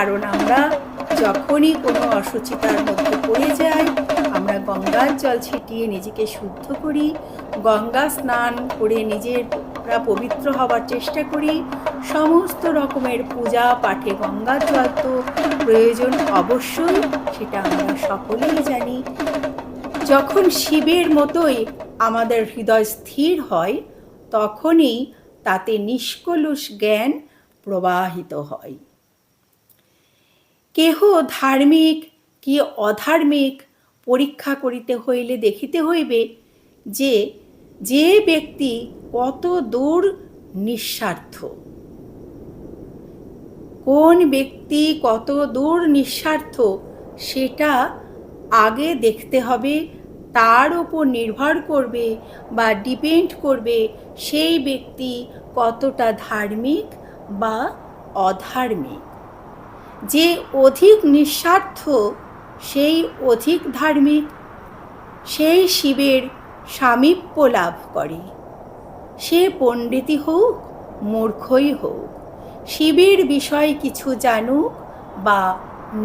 কারণ আমরা যখনই কোনো অসুচিতার মধ্যে পড়ে যাই, আমরা গঙ্গার জল ছিটিয়ে নিজেকে শুদ্ধ করি, গঙ্গা স্নান করে নিজেরা পবিত্র হওয়ার চেষ্টা করি। সমস্ত রকমের পূজা পাঠে গঙ্গার জল তো প্রয়োজন অবশ্যই, সেটা আমরা সকলেই জানি। যখন শিবের মতোই আমাদের হৃদয় স্থির হয়, তখনই তাতে নিষ্কলুষ জ্ঞান প্রবাহিত হয়। কেহ ধার্মিক কি অধার্মিক পরীক্ষা করিতে হইলে দেখিতে হইবে যে যে ব্যক্তি কত দূর নিঃস্বার্থ। কোন ব্যক্তি কত দূর নিঃস্বার্থ সেটা আগে দেখতে হবে। তার উপর নির্ভর করবে বা ডিপেন্ড করবে সেই ব্যক্তি কতটা ধার্মিক বা অধার্মিক। যে অধিক নিঃস্বার্থ সেই অধিক ধার্মিক, সেই শিবের সামীপ্য লাভ করে। সে পণ্ডিতই হোক মূর্খই হোক, শিবের বিষয় কিছু জানুক বা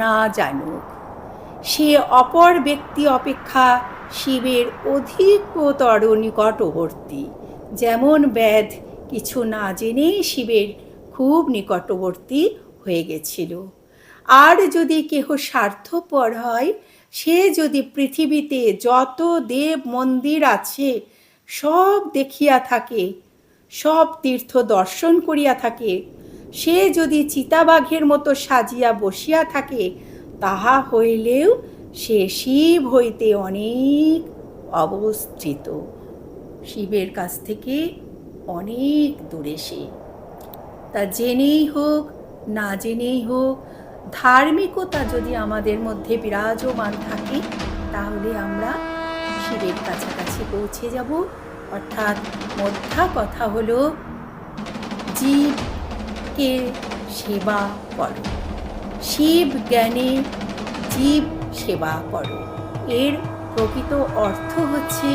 না জানুক, সে অপর ব্যক্তি অপেক্ষা শিবের অধিকতর নিকটবর্তী। যেমন ব্যাধ কিছু না জেনেই শিবের খুব নিকটবর্তী হয়ে গেছিল। আর যদি কেহ স্বার্থপর হয়, সে যদি পৃথিবীতে যত দেব মন্দির আছে সব দেখিয়া থাকে, সব তীর্থ দর্শন করিয়া থাকে, সে যদি চিতাবাঘের মতো সাজিয়া বসিয়া থাকে, তাহা হইলেও সে শিব হইতে অনেক অবস্থিত, শিবের কাছ থেকে অনেক দূরে সে। তা জেনেই হোক না জেনেই হোক, ধার্মিকতা যদি আমাদের মধ্যে বিরাজমান থাকে, তাহলে আমরা শিবের কাছাকাছি পৌঁছে যাব। অর্থাৎ মোদ্দা কথা হলো, জীবকে সেবা করো, শিব জ্ঞানে জীব সেবা করো। এর প্রকৃত অর্থ হচ্ছে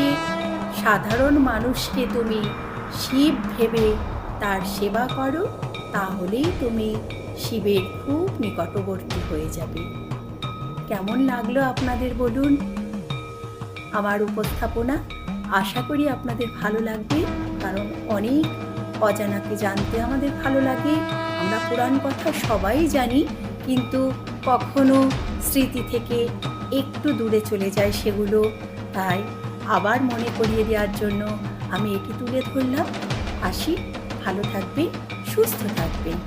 সাধারণ মানুষকে তুমি শিব ভেবে তার সেবা করো, তাহলেই তুমি শিবের খুব নিকটবর্তী হয়ে যাবে। কেমন লাগলো আপনাদের বলুন আমার উপস্থাপনা? আশা করি আপনাদের ভালো লাগবে, কারণ অনেক অজানাকে জানতে আমাদের ভালো লাগে। আমরা পুরাণ কথা সবাই জানি, কিন্তু কখনো স্মৃতি থেকে একটু দূরে চলে যায় সেগুলো। তাই আবার মনে করিয়ে দেওয়ার জন্য আমি এটি তুলে ধরলাম। আসি, ভালো থাকবেন, সুস্থ থাকবেন।